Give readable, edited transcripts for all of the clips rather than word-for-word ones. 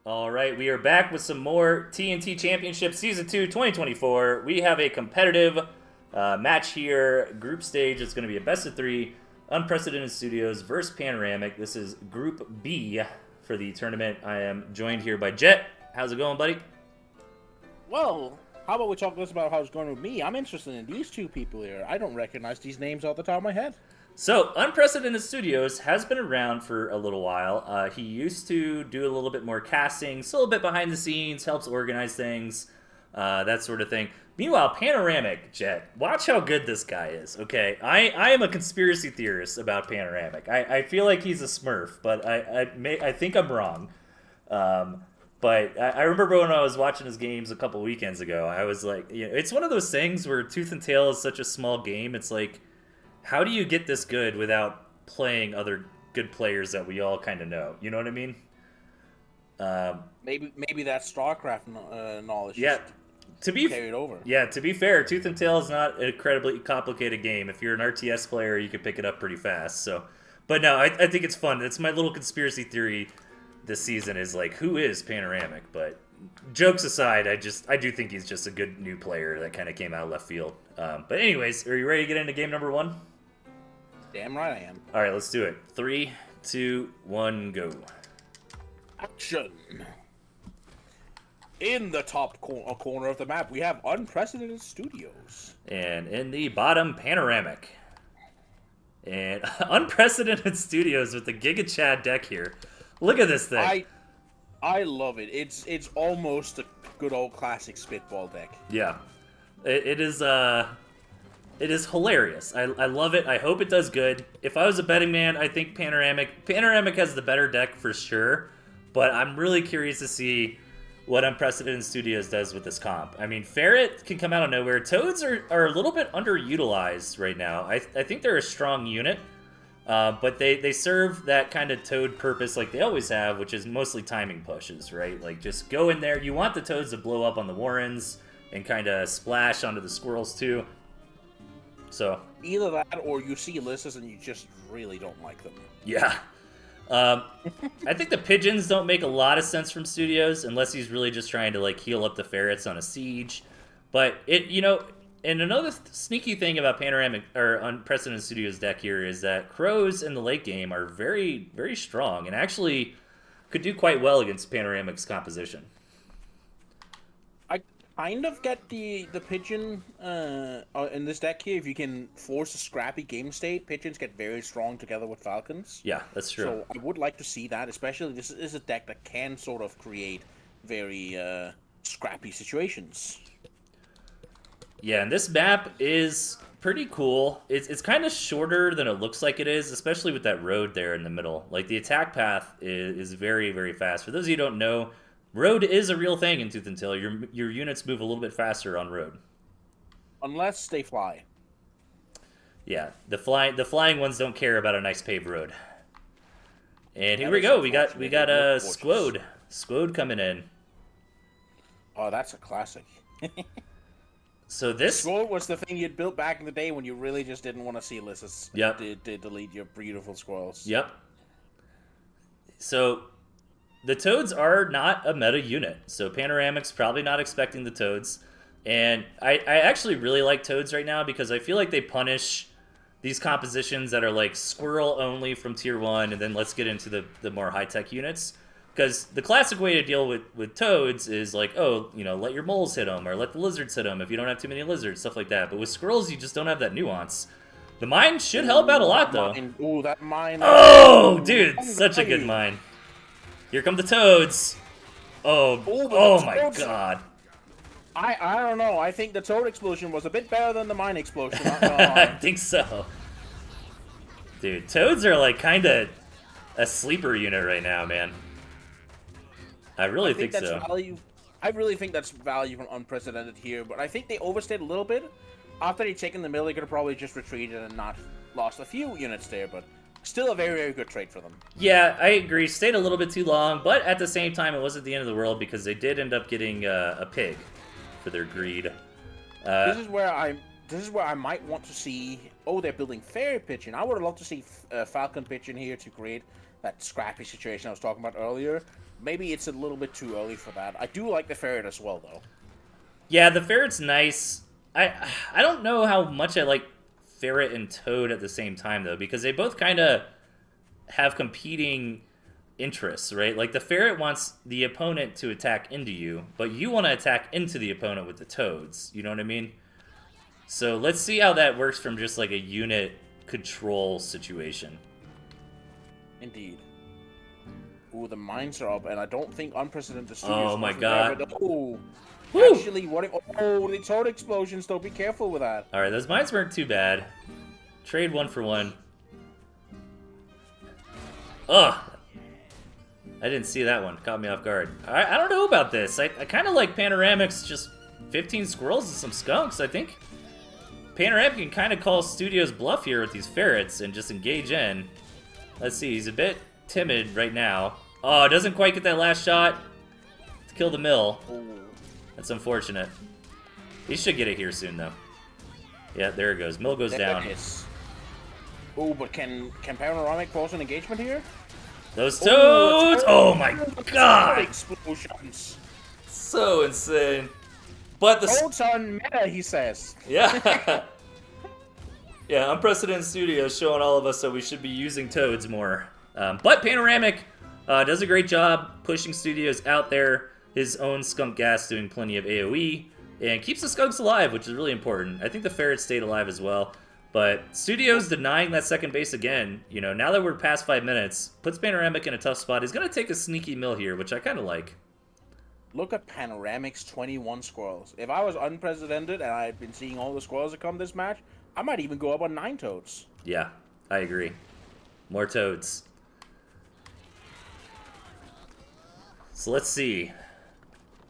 All right, we are back with some more TNT Championship Season 2 2024. We have a competitive match here. Group stage, it's going to be a best of three. Unprecedented Studios versus Panoramic. This is Group B for the tournament. I am joined here by Jet. How's it going, buddy? Well, how about we talk less about how it's going with me? I'm interested in these two people here. I don't recognize these names off the top of my head. So, Unprecedented Studios has been around for a little while. He used to do a little bit more casting, still a bit behind the scenes, helps organize things, that sort of thing. Meanwhile, Panoramic, Jet, watch how good this guy is, okay? I am a conspiracy theorist about Panoramic. I feel like he's a smurf, but I think I'm wrong. But I remember when I was watching his games a couple weekends ago, I was like, it's one of those things where Tooth and Tail is such a small game, it's like, how do you get this good without playing other good players that we all kind of know? You know what I mean? Maybe that StarCraft knowledge. Yeah. Carried over. Yeah, to be fair, Tooth and Tail is not an incredibly complicated game. If you're an RTS player, you can pick it up pretty fast. So, but no, I think it's fun. It's my little conspiracy theory this season is like, who is Panoramic? But jokes aside, I do think he's just a good new player that kind of came out of left field. But anyways, are you ready to get into game number one? Damn right I am. All right, let's do it. 3, 2, 1, go. Action. In the top corner of the map, we have Unprecedented Studios. And in the bottom, Panoramic. And Unprecedented Studios with the Giga Chad deck here. Look at this thing. I love it. It's almost a good old classic spitball deck. Yeah. It is hilarious. I love it. I hope it does good. If I was a betting man, I think Panoramic has the better deck for sure. But I'm really curious to see what Unprecedented Studios does with this comp. I mean, Ferret can come out of nowhere. Toads are a little bit underutilized right now. I think they're a strong unit, but they serve that kind of Toad purpose like they always have, which is mostly timing pushes, right? Like, just go in there. You want the Toads to blow up on the Warrens and kind of splash onto the Squirrels, too. So either that or you see Ulysses and you just really don't like them. Yeah. I think the pigeons don't make a lot of sense from Studios unless he's really just trying to like heal up the ferrets on a siege. But and another sneaky thing about Panoramic or Unprecedented Studios deck here is that crows in the late game are very, very strong and actually could do quite well against Panoramic's composition. I kind of get the pigeon in this deck here. If you can force a scrappy game state, pigeons get very strong together with falcons. Yeah, that's true. So I would like to see that, especially this is a deck that can sort of create very scrappy situations. Yeah, and this map is pretty cool. It's kind of shorter than it looks like it is, especially with that road there in the middle. Like, the attack path is very, very fast. For those of you who don't know, road is a real thing in Tooth and Tail. Your units move a little bit faster on road. Unless they fly. Yeah, the flying ones don't care about a nice paved road. And here we go. We got a Squode coming in. Oh, that's a classic. So this Squode was the thing you'd built back in the day when you really just didn't want to see Ulysses. Yep. To delete your beautiful squirrels. Yep. So the Toads are not a meta unit, so Panoramic's probably not expecting the Toads. And I actually really like Toads right now because I feel like they punish these compositions that are like Squirrel only from Tier 1, and then let's get into the more high-tech units. Because the classic way to deal with Toads is like, let your moles hit them, or let the lizards hit them if you don't have too many lizards, stuff like that. But with Squirrels, you just don't have that nuance. The mine should help out a lot, though. Ooh, that mine. Oh, dude, such a good mine. Here come the Toads. Oh my god. I don't know. I think the Toad explosion was a bit better than the mine explosion. I think so. Dude, Toads are like kind of a sleeper unit right now, man. I really think so. I really think that's value from Unprecedented here, but I think they overstayed a little bit. After they taken the middle, they could have probably just retreated and not lost a few units there, but still a very, very good trade for them. Yeah, I agree. Stayed a little bit too long, but at the same time, it wasn't the end of the world because they did end up getting a pig for their greed. This is where I might want to see Oh, they're building Fairy Pigeon. I would have loved to see Falcon Pigeon here to create that scrappy situation I was talking about earlier. Maybe it's a little bit too early for that. I do like the Ferret as well, though. Yeah, the Ferret's nice. I don't know how much I like Ferret and Toad at the same time, though, because they both kind of have competing interests, right? Like, the Ferret wants the opponent to attack into you, but you want to attack into the opponent with the Toads. You know what I mean? So let's see how that works from just, like, a unit control situation. Indeed. Ooh, the mines are up, and I don't think Unprecedented Oh my god. Oh, Woo! actually, what if... Oh, the Toad explosions, though. Be careful with that. Alright, those mines weren't too bad. Trade 1 for 1. Ugh! I didn't see that one. Caught me off guard. I don't know about this. I kind of like Panoramic's just 15 squirrels and some skunks, I think. Panoramic can kind of call Studio's bluff here with these ferrets and just engage in. Let's see, he's a bit timid right now. Oh, doesn't quite get that last shot to kill the mill. That's unfortunate. He should get it here soon, though. Yeah, there it goes. Mill goes down. Oh, but can Panoramic force an engagement here? Those Toads! Oh my god! Explosions. So insane. But the Toads are meta, he says. Yeah. Yeah, Unprecedented Studios showing all of us that we should be using Toads more. But Panoramic does a great job pushing Studios out there. His own Skunk Gas doing plenty of AoE and keeps the skunks alive, which is really important. I think the ferrets stayed alive as well. But Studios denying that second base again, you know, now that we're past 5 minutes, puts Panoramic in a tough spot. He's going to take a sneaky mill here, which I kind of like. Look at Panoramic's 21 squirrels. If I was unprecedented and I had been seeing all the squirrels that come this match, I might even go up on 9 Toads. Yeah, I agree. More Toads. So let's see.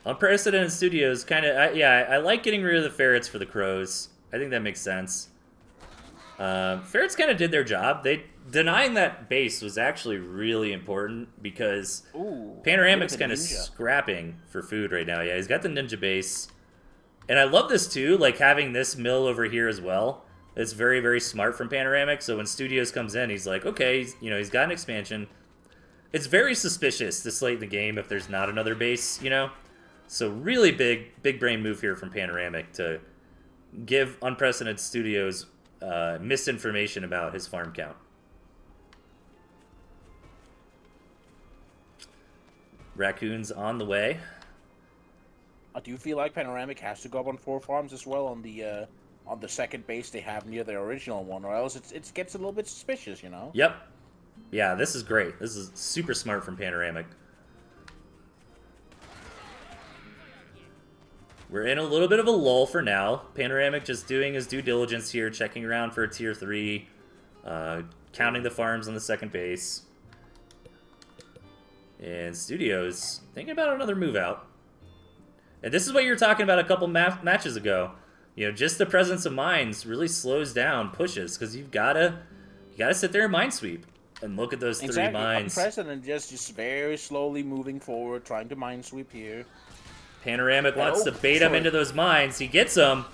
Unprecedented Studios kind of... yeah, I like getting rid of the ferrets for the crows. I think that makes sense. Ferrets kind of did their job. Denying that base was actually really important because Panoramic's kind of scrapping for food right now. Yeah, he's got the ninja base. And I love this too, like having this mill over here as well. It's very, very smart from Panoramic. So when Studios comes in, he's like, okay, he's got an expansion. It's very suspicious this late in the game if there's not another base, you know? So really big brain move here from Panoramic to give Unprecedented Studios misinformation about his farm count. Raccoons on the way. I do feel like Panoramic has to go up on 4 farms as well on the second base they have near their original one, or else it gets a little bit suspicious, you know? Yep. Yeah, this is great. This is super smart from Panoramic. We're in a little bit of a lull for now. Panoramic just doing his due diligence here, checking around for a tier 3, counting the farms on the second base. And Studios thinking about another move out. And this is what you were talking about a couple matches ago. You know, just the presence of mines really slows down pushes because you gotta sit there and mine sweep and look at those 3 mines. Unprecedented just very slowly moving forward, trying to mine sweep here. Panoramic wants to bait him into those mines. He gets them.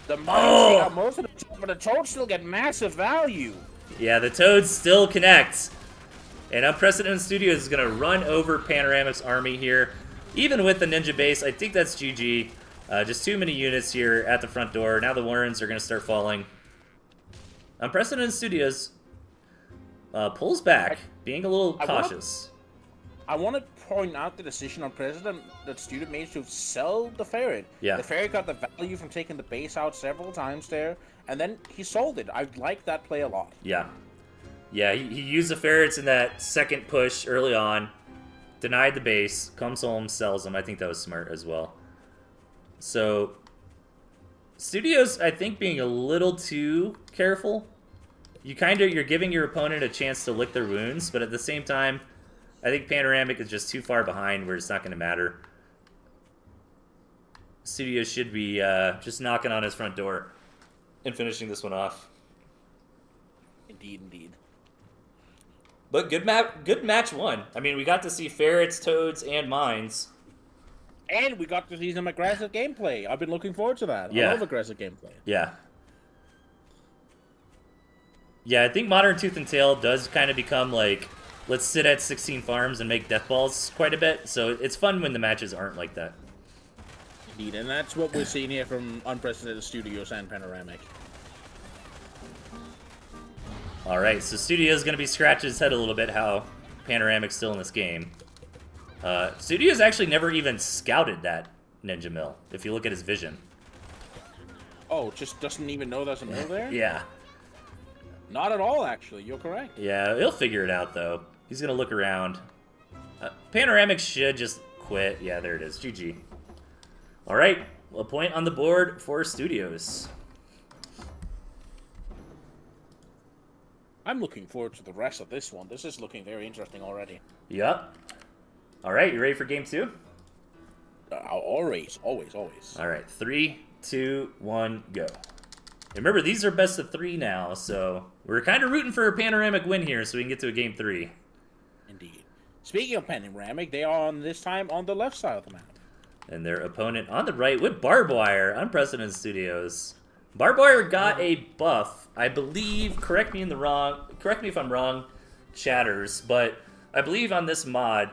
The mines got most of the but the Toads still get massive value. Yeah, the Toads still connect. And Unprecedented Studios is going to run over Panoramic's army here. Even with the ninja base, I think that's GG. Just too many units here at the front door. Now the Warrens are going to start falling. Unprecedented Studios pulls back, being a little cautious. I want to point out the decision on President that Studio made to sell the ferret. Yeah. The ferret got the value from taking the base out several times there, and then he sold it. I like that play a lot. Yeah. Yeah, he used the ferrets in that second push early on, denied the base, comes home, sells them. I think that was smart as well. So, Studios, I think, being a little too careful. You're giving your opponent a chance to lick their wounds, but at the same time, I think Panoramic is just too far behind where it's not going to matter. Studios should be just knocking on his front door and finishing this one off. Indeed. But good match 1. I mean, we got to see ferrets, toads, and mines. And we got to see some aggressive gameplay. I've been looking forward to that. Yeah. I love aggressive gameplay. Yeah. Yeah, I think modern Tooth and Tail does kind of become like, let's sit at 16 farms and make death balls quite a bit. So it's fun when the matches aren't like that. Indeed, and that's what we're seeing here from Unprecedented Studios and Panoramic. All right, so Studio's going to be scratching his head a little bit how Panoramic's still in this game. Studio's actually never even scouted that Ninja Mill, if you look at his vision. Oh, just doesn't even know there's a mill there? Yeah. Not at all, actually. You're correct. Yeah, he'll figure it out, though. He's going to look around. Panoramic should just quit. Yeah, there it is. GG. All right, a point on the board for Studios. I'm looking forward to the rest of this one. This is looking very interesting already. Yep. All right, you ready for game 2? Always. All right, 3, 2, 1, go. Remember, these are best of 3 now, so we're kind of rooting for a Panoramic win here so we can get to a game 3. Indeed. Speaking of Panoramic, they are on this time on the left side of the map. And their opponent on the right with Barbed Wire, Unprecedented Studios. Barbed Wire got a buff, I believe. Correct me if I'm wrong, chatters, but I believe on this mod,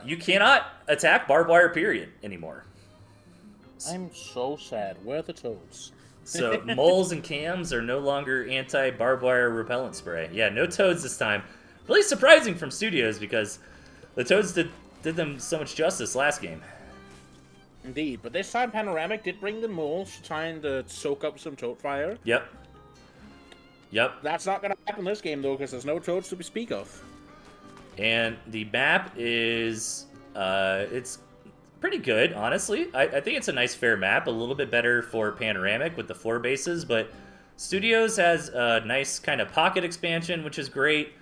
you cannot attack Barbed Wire period anymore. I'm so sad. Where are the toads? So moles and cams are no longer anti-barbed wire repellent spray. Yeah, no toads this time. Really surprising from Studios because the toads did them so much justice last game. Indeed, but this time Panoramic did bring the moles, trying to soak up some toad fire. Yep. That's not going to happen this game, though, because there's no toads to speak of. And the map is, it's pretty good, honestly. I think it's a nice, fair map. A little bit better for Panoramic with the 4 bases, but Studios has a nice kind of pocket expansion, which is great.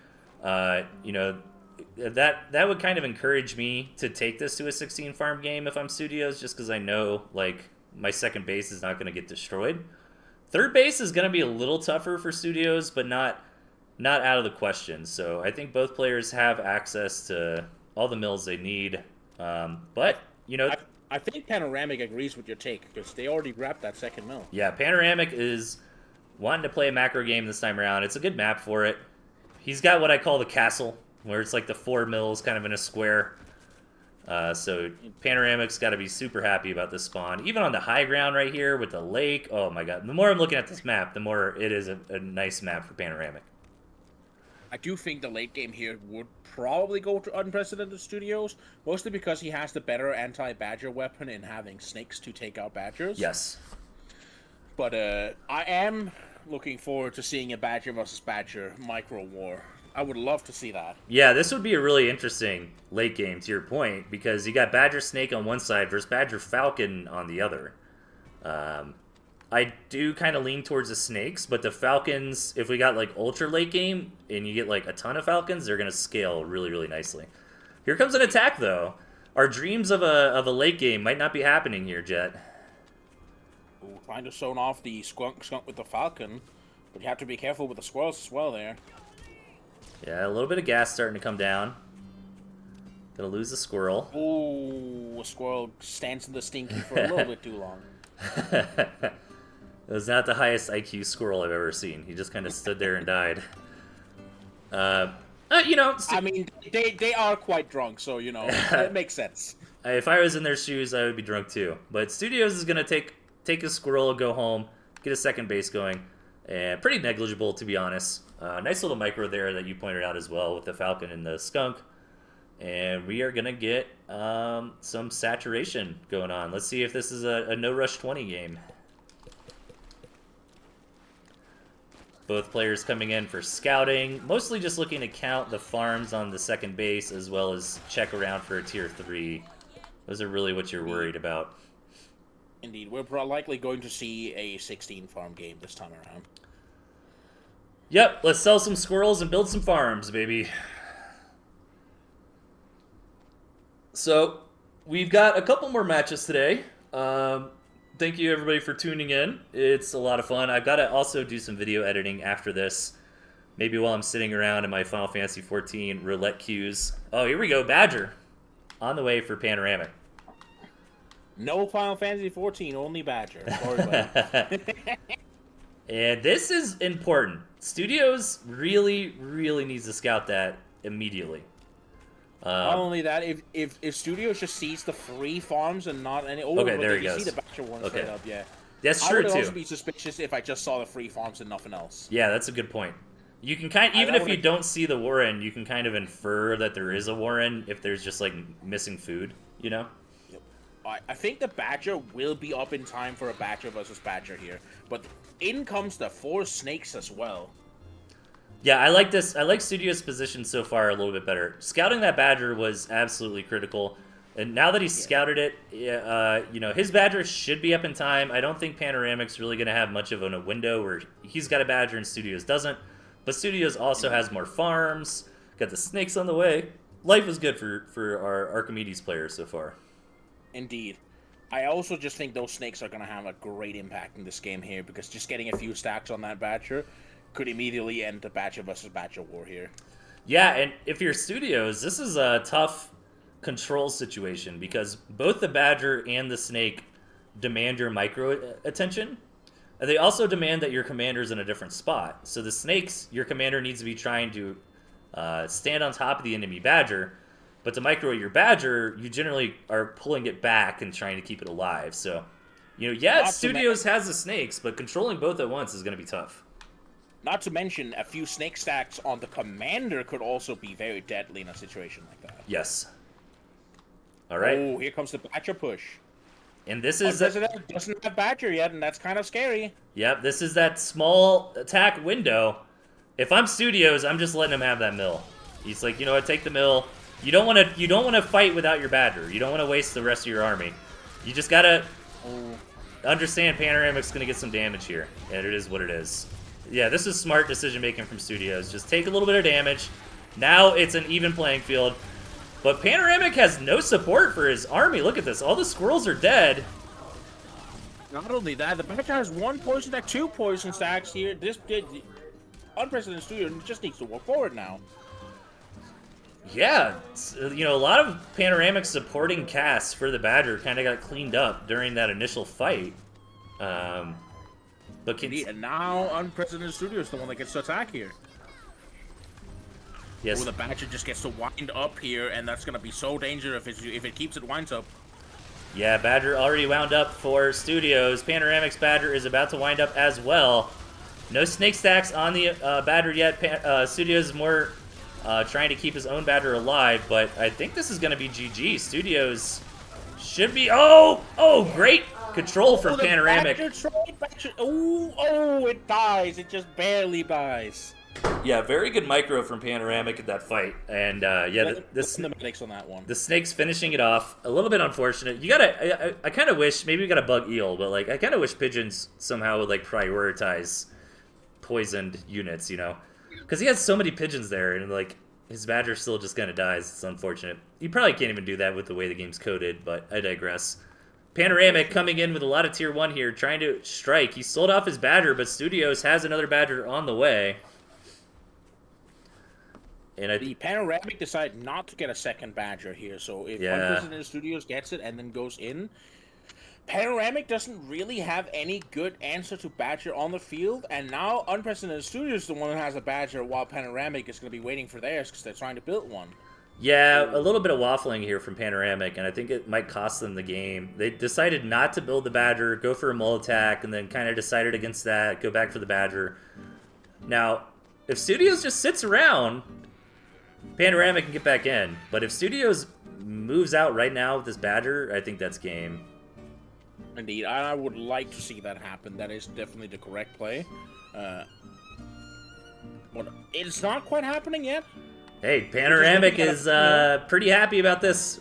You know, that would kind of encourage me to take this to a 16 farm game if I'm Studios, just because I know like my second base is not going to get destroyed. Third base is going to be a little tougher for Studios, but not out of the question. So I think both players have access to all the mills they need. But you know, I think Panoramic agrees with your take because they already wrapped that second mill. Yeah, Panoramic is wanting to play a macro game this time around. It's a good map for it. He's got what I call the castle, where it's like the 4 mills kind of in a square. So Panoramic's got to be super happy about this spawn. Even on the high ground right here with the lake. Oh my god. The more I'm looking at this map, the more it is a nice map for Panoramic. I do think the late game here would probably go to Unprecedented Studios, mostly because he has the better anti-badger weapon in having snakes to take out badgers. Yes. But I am looking forward to seeing a badger versus badger micro war. I would love to see that. Yeah, this would be a really interesting late game, to your point, because you got Badger Snake on one side versus Badger Falcon on the other. I do kind of lean towards the Snakes, but the Falcons, if we got like ultra late game and you get like a ton of Falcons, they're going to scale really, really nicely. Here comes an attack, though. Our dreams of a late game might not be happening here, Jet. Ooh, trying to zone off the skunk with the Falcon, but you have to be careful with the squirrels as well there. Yeah, a little bit of gas starting to come down. Gonna lose the squirrel. Ooh, a squirrel stands in the stinky for a little bit too long. It was not the highest IQ squirrel I've ever seen. He just kind of stood there and died. You know... I mean, they are quite drunk, so, you know, it makes sense. If I was in their shoes, I would be drunk too. But Studios is gonna take a squirrel, go home, get a second base going. And pretty negligible, to be honest. Nice little micro there that you pointed out as well with the Falcon and the Skunk. And we are going to get some saturation going on. Let's see if this is a no-rush 20 game. Both players coming in for scouting. Mostly just looking to count the farms on the second base as well as check around for a tier 3. Those are really what you're worried about. Indeed, we're likely going to see a 16-farm game this time around. Yep, let's sell some squirrels and build some farms, baby. So, we've got a couple more matches today. Thank you, everybody, for tuning in. It's a lot of fun. I've got to also do some video editing after this. Maybe while I'm sitting around in my Final Fantasy XIV roulette queues. Oh, here we go, Badger. On the way for Panoramic. No Final Fantasy XIV, only Badger. Sorry, And this is important. Studios really, really needs to scout that immediately. Not only that, if Studios just sees the free farms and not any... Oh, okay, but there you he goes. see the Bachelor one straight up, yeah. That's I true, would too. also be suspicious if I just saw the free farms and nothing else. Yeah, that's a good point. You can even if you don't see the Warren, you can kind of infer that there is a Warren if there's just, like, missing food, you know? I think the Badger will be up in time for a Badger versus Badger here. But in comes the 4 snakes as well. Yeah, I like this. I like Studio's position so far a little bit better. Scouting that Badger was absolutely critical. And now that he's scouted it, you know, his Badger should be up in time. I don't think Panoramic's really going to have much of a window where he's got a Badger and Studios doesn't. But Studios also has more farms, got the snakes on the way. Life is good for our Archimedes players so far. Indeed. I also just think those snakes are going to have a great impact in this game here, because just getting a few stacks on that Badger could immediately end the Badger versus Badger war here. Yeah, and if you're Studios, this is a tough control situation, because both the Badger and the snake demand your micro attention. And they also demand that your commander's in a different spot. So the snakes, your commander needs to be trying to stand on top of the enemy Badger. But to micro your Badger, you generally are pulling it back and trying to keep it alive. So, you know, yeah, Studios has the snakes, but controlling both at once is going to be tough. Not to mention, a few snake stacks on the commander could also be very deadly in a situation like that. Yes. All right. Oh, here comes the Badger push. And this is... doesn't have Badger yet, and that's kind of scary. Yep, this is that small attack window. If I'm Studios, I'm just letting him have that mill. He's like, you know what, take the mill. You don't want to fight without your Badger. You don't want to waste the rest of your army. You just gotta understand Panoramic's gonna get some damage here, and it is what it is. Yeah, this is smart decision making from Studios. Just take a little bit of damage. Now it's an even playing field. But Panoramic has no support for his army. Look at this. All the squirrels are dead. Not only that, the Badger has 1 poison stack, 2 poison stacks here. This unprecedented Studio just needs to walk forward now. Yeah, you know, a lot of Panoramic supporting casts for the Badger kind of got cleaned up during that initial fight. And now Unprecedented Studio is the one that gets to attack here. Yes. Oh, the Badger just gets to wind up here, and that's going to be so dangerous if it keeps it winds up. Yeah, Badger already wound up for Studios. Panoramic's Badger is about to wind up as well. No snake stacks on the Badger yet. Studios is more trying to keep his own Badger alive, but I think this is going to be GG. Studios should be... Oh, great control from Panoramic. Oh, it dies. It just barely dies. Yeah, very good micro from Panoramic at that fight, and yeah, the medics on that one. The snake's finishing it off. A little bit unfortunate. You gotta. I kind of wish maybe we got a bug eel, but like I kind of wish pigeons somehow would like prioritize poisoned units, you know, because he has so many pigeons there, and like his Badger still just kind of dies. It's unfortunate. You probably can't even do that with the way the game's coded, but I digress. Panoramic coming in with a lot of tier 1 here, trying to strike. He sold off his Badger, but Studios has another Badger on the way. And the Panoramic decided not to get a second Badger here, so if Unprecedented Studios gets it and then goes in, Panoramic doesn't really have any good answer to Badger on the field, and now Unprecedented Studios is the one that has a Badger, while Panoramic is going to be waiting for theirs because they're trying to build one. Yeah, a little bit of waffling here from Panoramic, and I think it might cost them the game. They decided not to build the Badger, go for a mull attack, and then kind of decided against that, go back for the Badger. Now, if Studios just sits around, Panoramic can get back in. But if Studios moves out right now with this Badger, I think that's game. Indeed, I would like to see that happen. That is definitely the correct play. But it's not quite happening yet. Hey, Panoramic is pretty happy about this.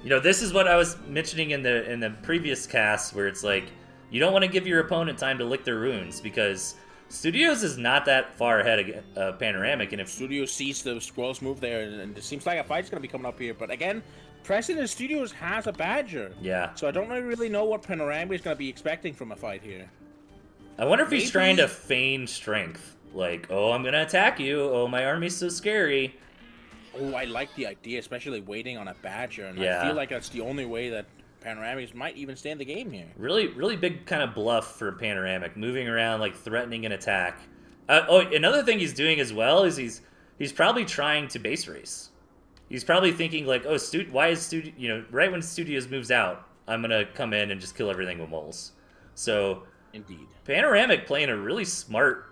You know, this is what I was mentioning in the previous cast, where it's like, you don't want to give your opponent time to lick their runes, because Studios is not that far ahead of Panoramic, and if Studios sees the squirrels move there, and it seems like a fight's going to be coming up here, but again, President Studios has a Badger. Yeah. So I don't really know what Panoramic is going to be expecting from a fight here. I wonder if he's trying to feign strength. Like, oh, I'm going to attack you. Oh, my army's so scary. Oh, I like the idea, especially waiting on a Badger, and yeah. I feel like that's the only way that Panoramic might even stay in the game here. Really, really big kind of bluff for Panoramic, moving around like threatening an attack. Oh, another thing he's doing as well is he's probably trying to base race. He's probably thinking like, oh, why is Studio, right when Studios moves out, I'm gonna come in and just kill everything with moles. So, indeed, Panoramic playing a really smart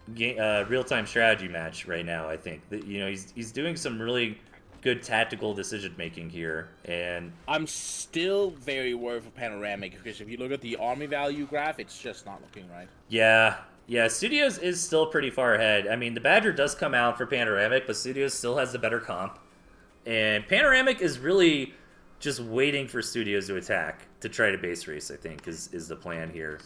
real-time strategy match right now. I think that he's doing some really good tactical decision making here, and I'm still very worried for Panoramic because if you look at the army value graph, it's just not looking right. Yeah, Studios is still pretty far ahead. I mean, the Badger does come out for Panoramic, but Studios still has the better comp. And Panoramic is really just waiting for Studios to attack to try to base race, I think, is the plan here.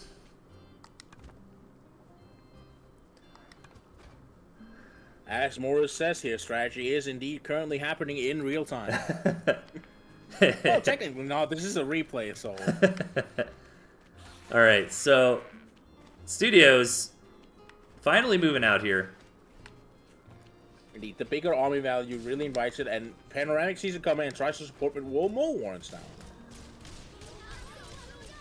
As Morris says here, strategy is indeed currently happening in real time. Well, technically not. This is a replay, so... Alright, so... Studios finally moving out here. Indeed, the bigger army value really invites it, and Panoramic sees it coming and tries to support with more warrants now.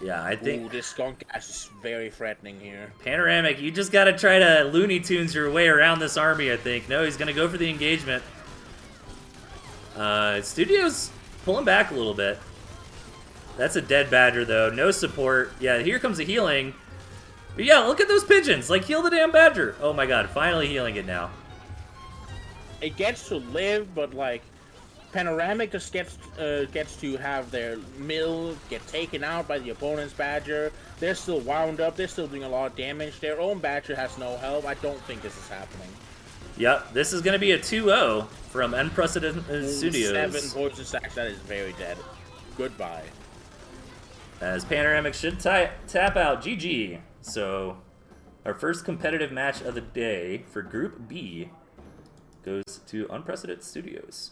Yeah, I think... Ooh, this skunk gas is very threatening here. Panoramic, you just gotta try to Looney Tunes your way around this army, I think. No, he's gonna go for the engagement. Studios pulling back a little bit. That's a dead Badger, though. No support. Yeah, here comes the healing. But yeah, look at those pigeons. Like, heal the damn Badger. Oh my god, finally healing it now. It gets to live, but like Panoramic just gets to have their mill get taken out by the opponent's Badger. They're still wound up. They're still doing a lot of damage. Their own Badger has no help. I don't think this is happening. Yep, this is going to be a 2-0 from Unprecedented Studios. 7 poison stacks. That is very dead. Goodbye. As Panoramic should tap out. GG. So, our first competitive match of the day for Group B goes to Unprecedented Studios.